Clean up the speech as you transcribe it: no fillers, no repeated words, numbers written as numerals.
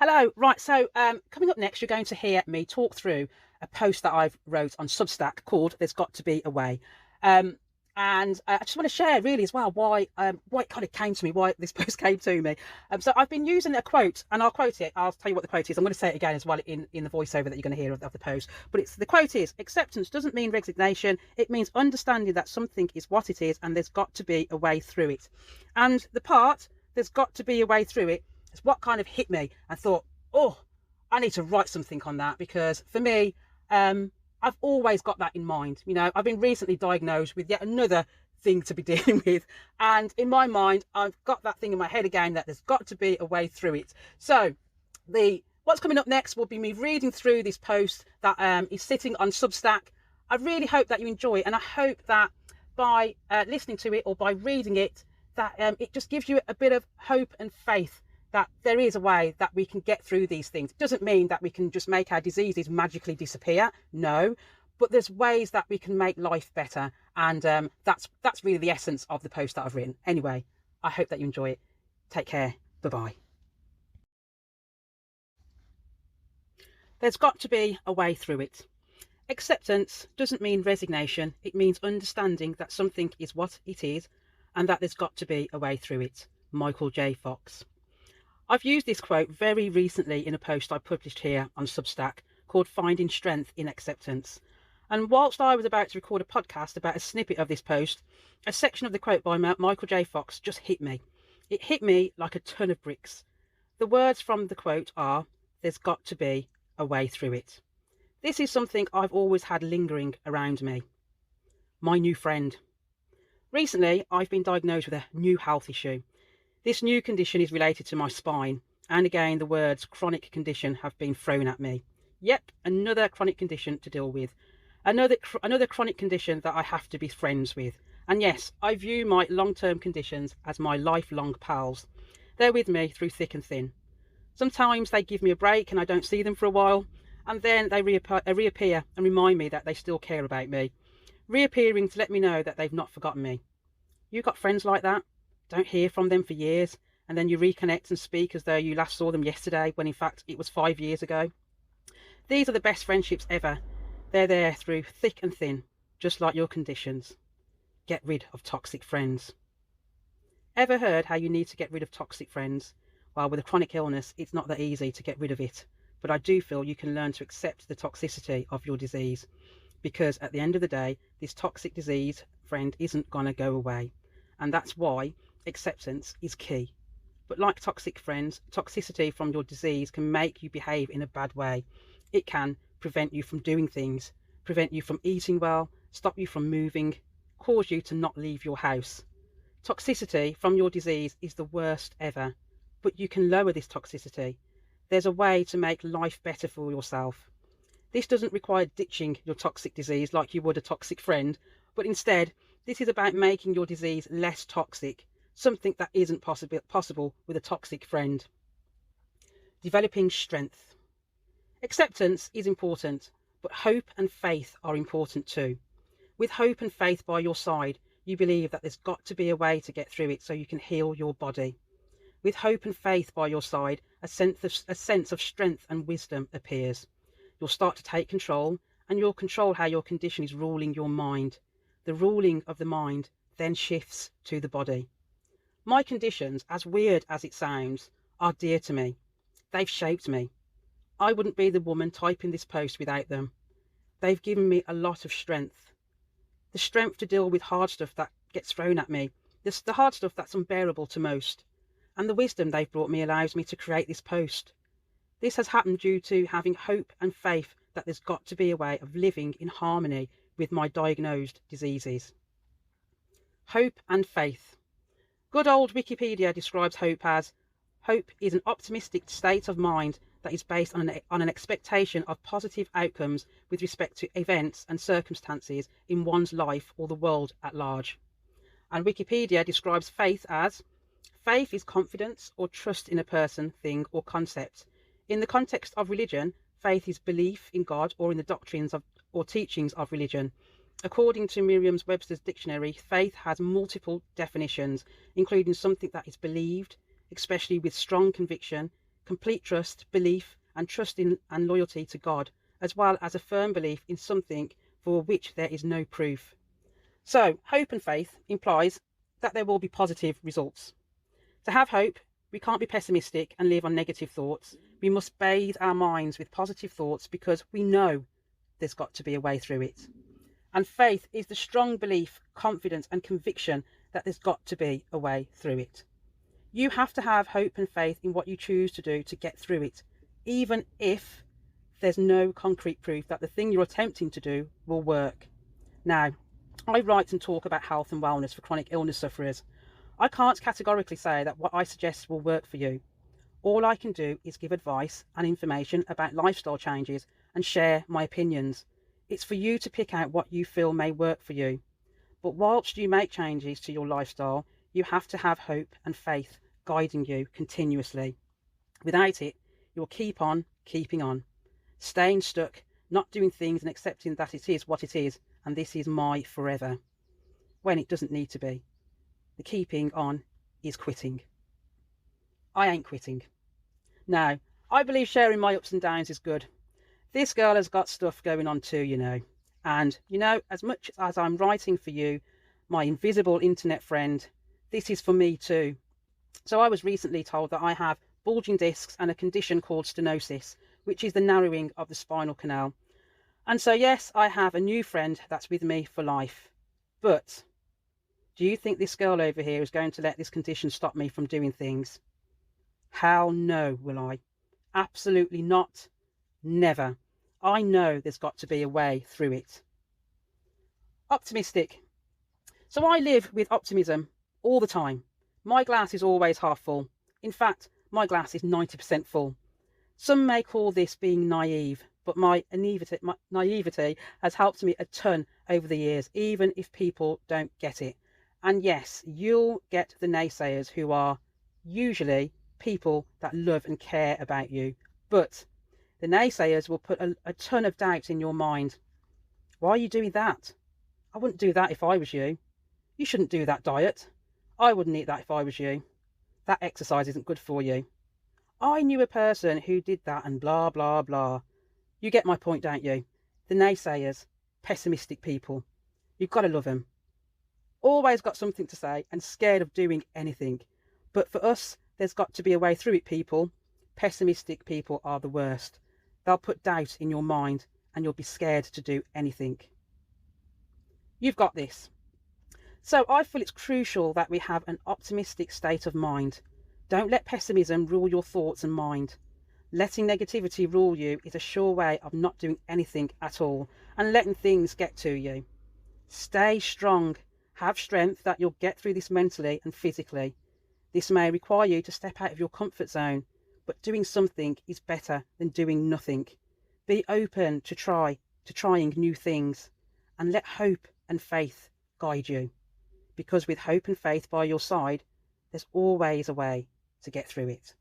Hello. Right, so coming up next, you're going to hear me talk through a post that I've wrote on Substack called "There's Got to Be a Way," um, and I just want to share really as well why it kind of came to me, why this post came to me. So I've been using a quote, and I'll quote it. I'll tell you what the quote is. I'm going to say it again as well in the voiceover that you're going to hear of the post. But it's the quote is: "Acceptance doesn't mean resignation. It means understanding that something is what it is, and there's got to be a way through it." And the part "there's got to be a way through it" is what kind of hit me. I thought, oh, I need to write something on that because for me, I've always got that in mind. You know, I've been recently diagnosed with yet another thing to be dealing with, and in my mind, I've got that thing in my head again that there's got to be a way through it. So, the what's coming up next will be me reading through this post that is sitting on Substack. I really hope that you enjoy it, and I hope that by listening to it or by reading it, that it just gives you a bit of hope and faith that there is a way that we can get through these things. It doesn't mean that we can just make our diseases magically disappear. No, but there's ways that we can make life better. And that's really the essence of the post that I've written. Anyway, I hope that you enjoy it. Take care. Bye-bye. There's got to be a way through it. Acceptance doesn't mean resignation. It means understanding that something is what it is and that there's got to be a way through it. Michael J. Fox. I've used this quote very recently in a post I published here on Substack called "Finding Strength in Acceptance." And whilst I was about to record a podcast about a snippet of this post, a section of the quote by Michael J. Fox just hit me. It hit me like a ton of bricks. The words from the quote are, "There's got to be a way through it." This is something I've always had lingering around me. My new friend. Recently, I've been diagnosed with a new health issue. This new condition is related to my spine, and again the words chronic condition have been thrown at me. Yep, another chronic condition to deal with. Another chronic condition that I have to be friends with. And yes, I view my long-term conditions as my lifelong pals. They're with me through thick and thin. Sometimes they give me a break and I don't see them for a while, and then they reappear and remind me that they still care about me, reappearing to let me know that they've not forgotten me. You got friends like that? Don't hear from them for years, and then you reconnect and speak as though you last saw them yesterday, when in fact it was 5 years ago. These are the best friendships ever. They're there through thick and thin, just like your conditions. Get rid of toxic friends. Ever heard how you need to get rid of toxic friends? Well, with a chronic illness, it's not that easy to get rid of it, but I do feel you can learn to accept the toxicity of your disease, because at the end of the day, this toxic disease friend isn't going to go away, and that's why acceptance is key. But like toxic friends, toxicity from your disease can make you behave in a bad way. It can prevent you from doing things, prevent you from eating well, stop you from moving, cause you to not leave your house. Toxicity from your disease is the worst ever, but you can lower this toxicity. There's a way to make life better for yourself. This doesn't require ditching your toxic disease like you would a toxic friend, but instead, this is about making your disease less toxic, something that isn't possible with a toxic friend. Developing strength. Acceptance is important, but hope and faith are important too. With hope and faith by your side, you believe that there's got to be a way to get through it so you can heal your body. With hope and faith by your side, a sense of strength and wisdom appears. You'll start to take control, and you'll control how your condition is ruling your mind. The ruling of the mind then shifts to the body. My conditions, as weird as it sounds, are dear to me. They've shaped me. I wouldn't be the woman typing this post without them. They've given me a lot of strength. The strength to deal with hard stuff that gets thrown at me, the hard stuff that's unbearable to most. And the wisdom they've brought me allows me to create this post. This has happened due to having hope and faith that there's got to be a way of living in harmony with my diagnosed diseases. Hope and faith. Good old Wikipedia describes hope as, hope is an optimistic state of mind that is based on an expectation of positive outcomes with respect to events and circumstances in one's life or the world at large. And Wikipedia describes faith as, faith is confidence or trust in a person, thing, or concept. In the context of religion, faith is belief in God or in the doctrines of or teachings of religion. According to Merriam-Webster's dictionary, faith has multiple definitions, including something that is believed, especially with strong conviction, complete trust, belief, and trust in and loyalty to God, as well as a firm belief in something for which there is no proof. So, hope and faith implies that there will be positive results. To have hope, we can't be pessimistic and live on negative thoughts. We must bathe our minds with positive thoughts because we know there's got to be a way through it. And faith is the strong belief, confidence, and conviction that there's got to be a way through it. You have to have hope and faith in what you choose to do to get through it, even if there's no concrete proof that the thing you're attempting to do will work. Now, I write and talk about health and wellness for chronic illness sufferers. I can't categorically say that what I suggest will work for you. All I can do is give advice and information about lifestyle changes and share my opinions. It's for you to pick out what you feel may work for you. But whilst you make changes to your lifestyle, you have to have hope and faith guiding you continuously. Without it, you'll keep on keeping on, staying stuck, not doing things and accepting that it is what it is, and this is my forever, when it doesn't need to be. The keeping on is quitting. I ain't quitting. Now, I believe sharing my ups and downs is good. This girl has got stuff going on too, And, as much as I'm writing for you, my invisible internet friend, this is for me too. So I was recently told that I have bulging discs and a condition called stenosis, which is the narrowing of the spinal canal. And so, yes, I have a new friend that's with me for life. But do you think this girl over here is going to let this condition stop me from doing things? Hell no, will I? Absolutely not. Never. I know there's got to be a way through it. Optimistic. So I live with optimism all the time. My glass is always half full. In fact, my glass is 90% full. Some may call this being naive, but my naivety has helped me a ton over the years, even if people don't get it. And yes, you'll get the naysayers, who are usually people that love and care about you. But the naysayers will put a ton of doubt in your mind. Why are you doing that? I wouldn't do that if I was you. You shouldn't do that diet. I wouldn't eat that if I was you. That exercise isn't good for you. I knew a person who did that and blah, blah, blah. You get my point, don't you? The naysayers, pessimistic people. You've got to love them. Always got something to say and scared of doing anything. But for us, there's got to be a way through it, people. Pessimistic people are the worst. They'll put doubt in your mind and you'll be scared to do anything. You've got this. So I feel it's crucial that we have an optimistic state of mind. Don't let pessimism rule your thoughts and mind. Letting negativity rule you is a sure way of not doing anything at all and letting things get to you. Stay strong. Have strength that you'll get through this mentally and physically. This may require you to step out of your comfort zone, but doing something is better than doing nothing. Be open to trying new things, and let hope and faith guide you. Because with hope and faith by your side, there's always a way to get through it.